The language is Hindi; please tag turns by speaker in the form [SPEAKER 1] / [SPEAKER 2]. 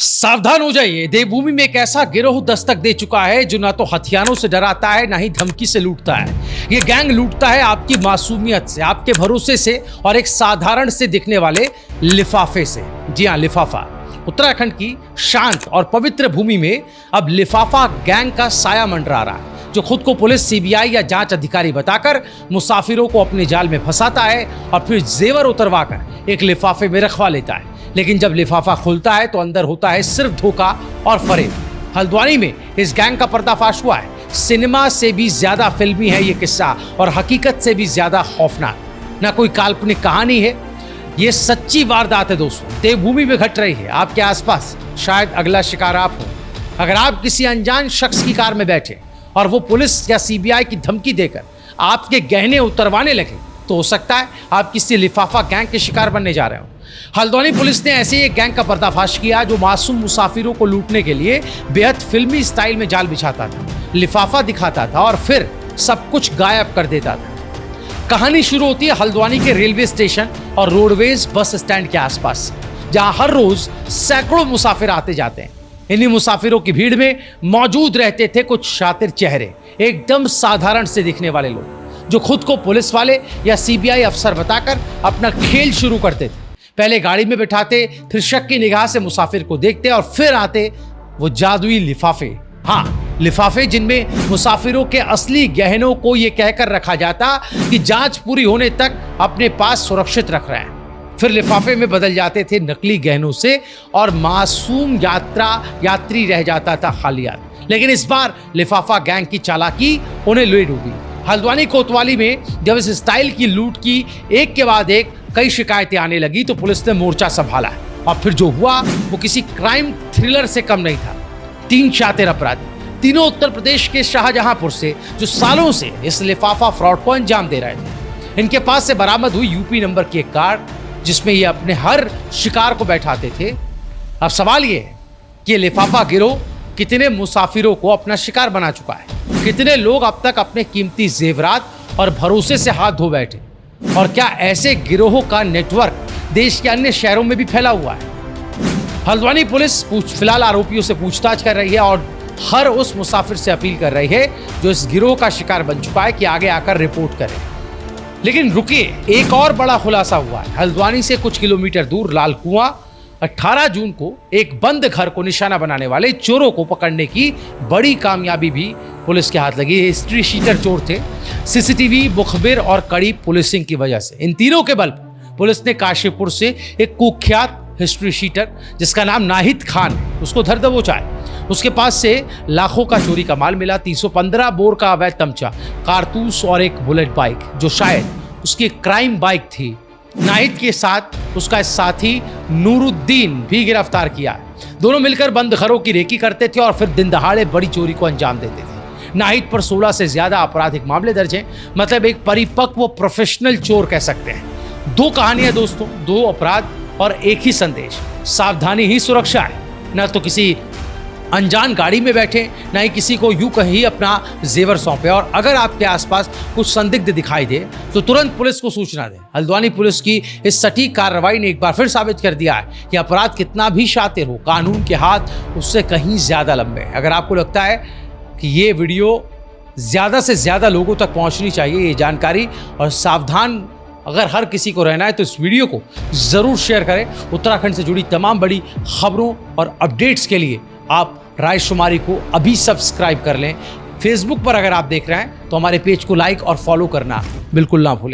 [SPEAKER 1] सावधान हो जाइए, देवभूमि में एक ऐसा गिरोह दस्तक दे चुका है जो ना तो हथियारों से डराता है ना ही धमकी से लूटता है। ये गैंग लूटता है आपकी मासूमियत से, आपके भरोसे से और एक साधारण से दिखने वाले लिफाफे से। जी हाँ, लिफाफा। उत्तराखंड की शांत और पवित्र भूमि में अब लिफाफा गैंग का साया मंडरा रहा है, जो खुद को पुलिस, सीबीआई या जांच अधिकारी बताकर मुसाफिरों को अपने जाल में फंसाता है और फिर जेवर उतरवाकर एक लिफाफे में रखवा लेता है। लेकिन जब लिफाफा खुलता है तो अंदर होता है सिर्फ धोखा और फरेब। हल्द्वानी में इस गैंग का पर्दाफाश हुआ है। सिनेमा से भी ज्यादा फिल्मी है ये किस्सा और हकीकत से भी ज्यादा खौफनाक। ना कोई काल्पनिक कहानी है, ये सच्ची वारदात है दोस्तों। देवभूमि में घट रही है आपके आसपास। शायद अगला शिकार आप हो। अगर आप किसी अनजान शख्स की कार में बैठे और वो पुलिस या सीबीआई की धमकी देकर आपके गहने उतरवाने लगे, तो हो सकता है आप किसी लिफाफा गैंग के शिकार बनने जा रहे हो। हल्द्वानी पुलिस ने ऐसे एक गैंग का पर्दाफाश किया जो मासूम मुसाफिरों को लूटने के लिए बेहद फिल्मी स्टाइल में जाल बिछाता था, लिफाफा दिखाता था और फिर सब कुछ गायब कर देता था। कहानी शुरू होती है हल्द्वानी के रेलवे स्टेशन और रोडवेज बस स्टैंड के आसपास, जहां हर रोज सैकड़ों मुसाफिर आते जाते हैं। इन्हीं मुसाफिरों की भीड़ में मौजूद रहते थे कुछ शातिर चेहरे, एकदम साधारण से दिखने वाले लोग, जो खुद को पुलिस वाले या सीबीआई अफसर बताकर अपना खेल शुरू करते थे। पहले गाड़ी में बिठाते, फिर शक की निगाह से मुसाफिर को देखते और फिर आते वो जादुई लिफाफे। हाँ, लिफाफे जिनमें मुसाफिरों के असली गहनों को ये कहकर रखा जाता कि जांच पूरी होने तक अपने पास सुरक्षित रख रहे हैं। फिर लिफाफे में बदल जाते थे नकली गहनों से और मासूम यात्री रह जाता था खाली हाथ। लेकिन इस बार लिफाफा गैंग की चालाकी उन्हें ले डूबी। हल्द्वानी कोतवाली में जब इस स्टाइल की लूट की एक के बाद एक कई शिकायतें आने लगी तो पुलिस ने मोर्चा संभाला और फिर जो हुआ वो किसी क्राइम थ्रिलर से कम नहीं था। 3 शातिर अपराधी, तीनों उत्तर प्रदेश के शाहजहांपुर से, जो सालों से इस लिफाफा फ्रॉड को अंजाम दे रहे थे। इनके पास से बरामद हुई यूपी नंबर की एक कार जिसमें ये अपने हर शिकार को बैठाते थे। अब सवाल ये है कि ये लिफाफा गिरोह कितने मुसाफिरों को अपना शिकार बना चुका है। कितने लोग अब तक अपने कीमती जेवरात और भरोसे से हाथ धो बैठे, और क्या ऐसे गिरोहों का नेटवर्क देश के अन्य शहरों में भी फैला हुआ है। हल्द्वानी पुलिस फिलहाल आरोपियों से पूछताछ कर रही है और हर उस मुसाफिर से अपील कर रही है जो इस गिरोह का शिकार बन चुका है कि आगे आकर रिपोर्ट करे। लेकिन रुकिए, एक और बड़ा खुलासा हुआ है। हल्द्वानी से कुछ किलोमीटर दूर लाल कुआं 18 जून को एक बंद घर को निशाना बनाने वाले चोरों को पकड़ने की बड़ी कामयाबी भी पुलिस के हाथ लगी। हिस्ट्री शीटर चोर थे। सीसीटीवी, मुखबिर और कड़ी पुलिसिंग की वजह से इन तीनों के बल पर पुलिस ने काशीपुर से एक कुख्यात हिस्ट्री शीटर जिसका नाम नाहिद खान है, उसको धर दबोचा है। उसके पास से लाखों का चोरी का माल मिला, 315 बोर का अवैध तमचा, कारतूस और एक बुलेट बाइक जो शायद उसकी क्राइम बाइक थी। नाहिद के साथ उसका साथी नूरुद्दीन भी गिरफ्तार किया। दोनों मिलकर बंद घरों की रेकी करते थे और फिर दिन दहाड़े बड़ी चोरी को अंजाम देते थे। नाहिद पर 16 से ज्यादा आपराधिक मामले दर्ज हैं, मतलब एक परिपक्व प्रोफेशनल चोर कह सकते हैं। 2 कहानियां दोस्तों, 2 अपराध और एक ही संदेश, सावधानी ही सुरक्षा है। न तो किसी अनजान गाड़ी में बैठे, ना ही किसी को यूं कहीं अपना जेवर सौंपे, और अगर आपके आसपास कुछ संदिग्ध दिखाई दे तो तुरंत पुलिस को सूचना दें। हल्द्वानी पुलिस की इस सटीक कार्रवाई ने एक बार फिर साबित कर दिया है कि अपराध कितना भी शातिर हो, कानून के हाथ उससे कहीं ज्यादा लंबे हैं। अगर आपको लगता है कि ये वीडियो ज्यादा से ज्यादा लोगों तक पहुंचनी चाहिए, ये जानकारी, और सावधान अगर हर किसी को रहना है, तो इस वीडियो को जरूर शेयर करें। उत्तराखंड से जुड़ी तमाम बड़ी खबरों और अपडेट्स के लिए आप रायशुमारी को अभी सब्सक्राइब कर लें। फेसबुक पर अगर आप देख रहे हैं तो हमारे पेज को लाइक और फॉलो करना बिल्कुल ना भूलें।